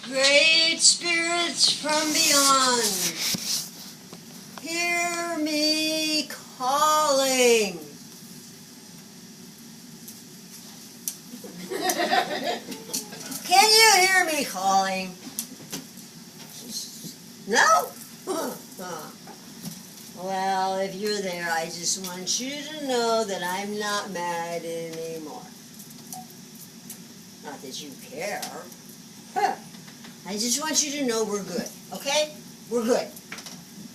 Great spirits from beyond, hear me calling. Can you hear me calling? No? Well, if you're there, I just want you to know that I'm not mad anymore. Not that you care. Huh. I just want you to know we're good, okay? We're good.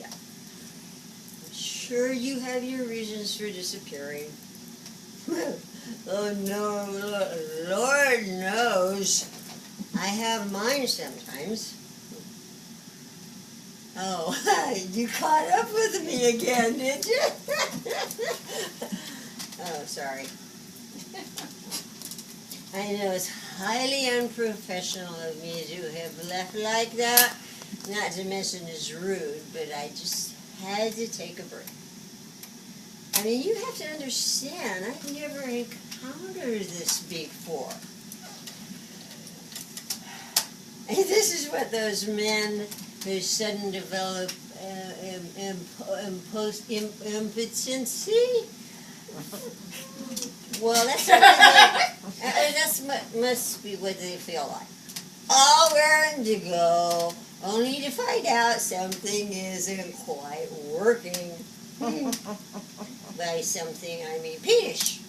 Yeah. I'm sure you have your reasons for disappearing. Oh no, Lord knows. I have mine sometimes. Oh, you caught up with me again, did you? Oh, sorry. I know it's highly unprofessional of me to have left like that. Not to mention it's rude, but I just had to take a break. I mean, you have to understand, I've never encountered this before. And this is what those men who sudden develop impotency. Well, that's must be what they feel like. All raring to go, only to find out something isn't quite working. By something, I mean penis.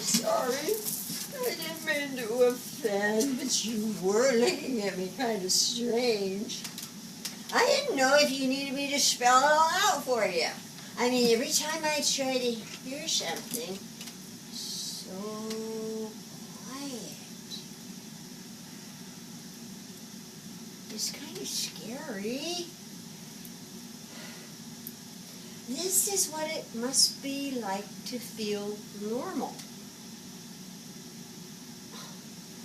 Sorry, I didn't mean to offend, but you were looking at me kind of strange. I didn't know if you needed me to spell it all out for you. I mean, every time I try to hear something so quiet, it's kind of scary. This is what it must be like to feel normal.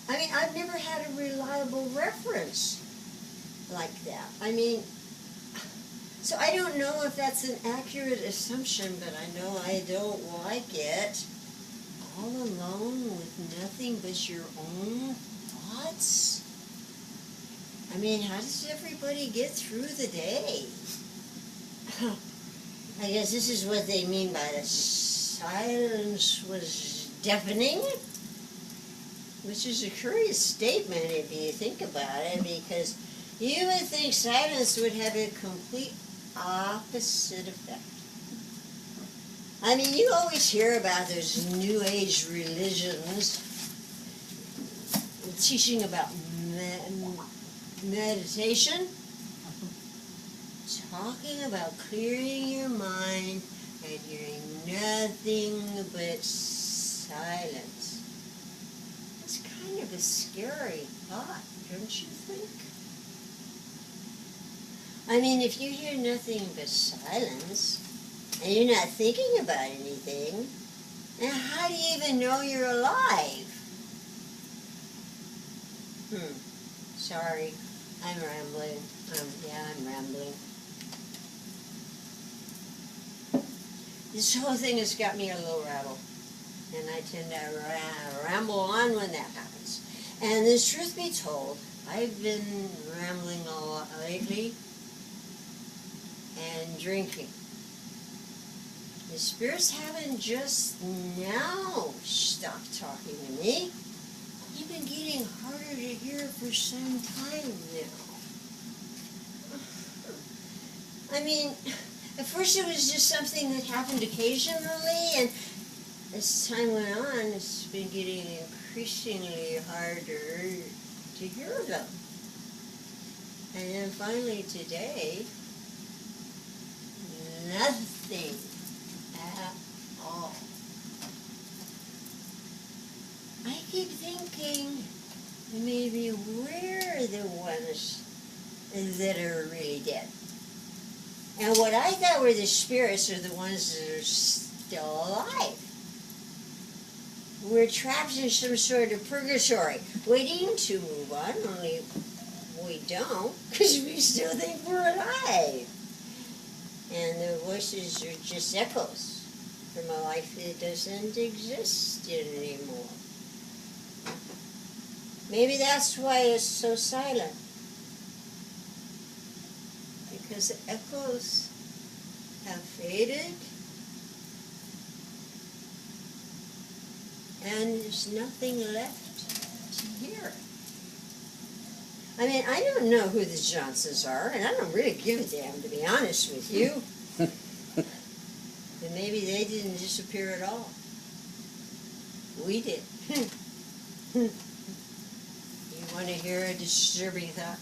I mean, I've never had a reliable reference like that. I mean, so I don't know if that's an accurate assumption, but I know I don't like it. All alone with nothing but your own thoughts? I mean, how does everybody get through the day? I guess this is what they mean by the silence was deafening. Which is a curious statement if you think about it, because you would think silence would have a complete opposite effect. I mean, you always hear about those New Age religions teaching about meditation, talking about clearing your mind and hearing nothing but silence. It's kind of a scary thought, don't you think? I mean, if you hear nothing but silence, and you're not thinking about anything, then how do you even know you're alive? Sorry, I'm rambling. I'm rambling. This whole thing has got me a little rattled. And I tend to ramble on when that happens. And the truth be told, I've been rambling a lot lately and drinking. The spirits haven't just now stopped talking to me. They've been getting harder to hear for some time now. I mean, at first it was just something that happened occasionally, and as time went on, it's been getting increasingly harder to hear them. And then finally today, nothing at all. I keep thinking maybe we're the ones that are really dead. And what I thought were the spirits are the ones that are still alive. We're trapped in some sort of purgatory, waiting to move on, only we don't, because we still think we're alive. And the voices are just echoes from a life that doesn't exist anymore. Maybe that's why it's so silent. Because the echoes have faded and there's nothing left to hear. I mean, I don't know who the Johnsons are, and I don't really give a damn, to be honest with you. But maybe they didn't disappear at all. We did. You want to hear a disturbing thought?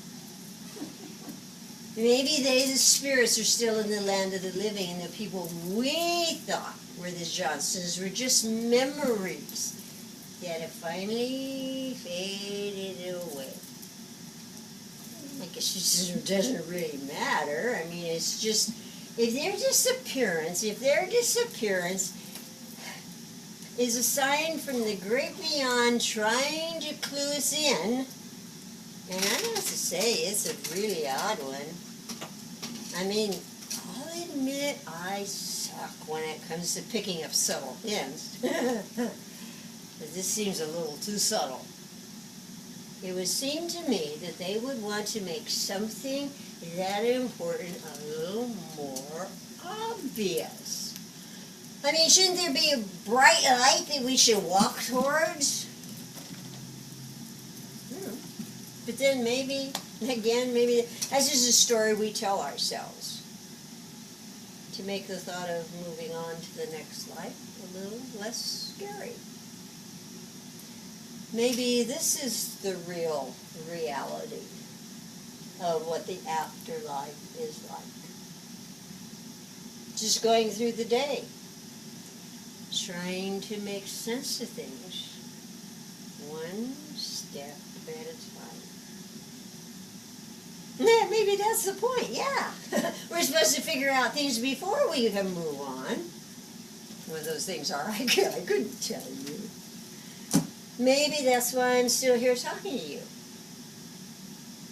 Maybe they, the spirits, are still in the land of the living, and the people we thought were the Johnsons were just memories that have finally faded away. I guess it doesn't really matter. I mean, it's just, if their disappearance is a sign from the great beyond trying to clue us in, and I have to say, it's a really odd one. I mean, I'll admit I suck when it comes to picking up subtle hints. But this seems a little too subtle. It would seem to me that they would want to make something that important a little more obvious. I mean, shouldn't there be a bright light that we should walk towards? But then maybe that's just a story we tell ourselves to make the thought of moving on to the next life a little less scary. Maybe this is the real reality of what the afterlife is like. Just going through the day, trying to make sense of things, one step at a time. Yeah, maybe that's the point, yeah. We're supposed to figure out things before we can move on. What those things are, I couldn't tell you. Maybe that's why I'm still here talking to you.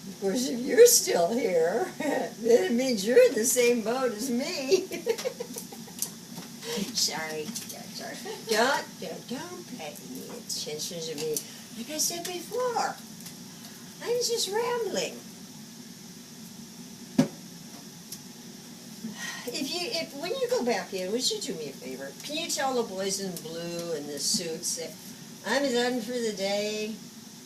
Of course, if you're still here, then it means you're in the same boat as me. Sorry. Don't pay any attention to me. Like I said before, I'm just rambling. If when you go back in, would you do me a favor? Can you tell the boys in blue and the suits that I'm done for the day?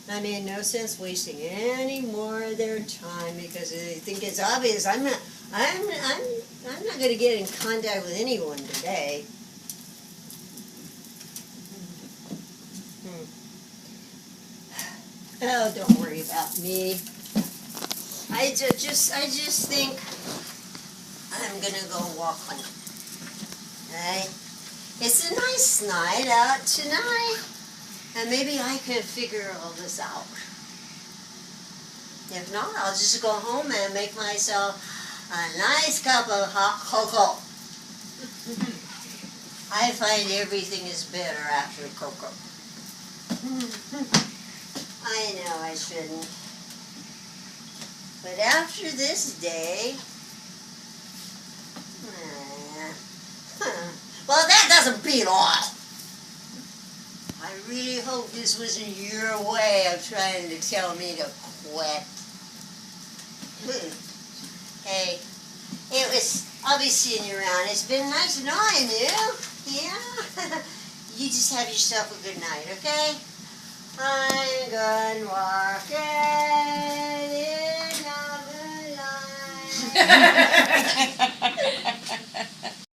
I mean, no sense wasting any more of their time because they think it's obvious. I'm not going to get in contact with anyone today. Oh, don't worry about me. I just think I'm gonna go walk home. Alright? It's a nice night out tonight. And maybe I can figure all this out. If not, I'll just go home and make myself a nice cup of hot cocoa. I find everything is better after cocoa. I know I shouldn't. But after this day, well, that doesn't beat all. I really hope this wasn't your way of trying to tell me to quit. Hey, I'll be seeing you around. It's been nice knowing you. Yeah? You just have yourself a good night, okay? I'm gone walking in the moonlight.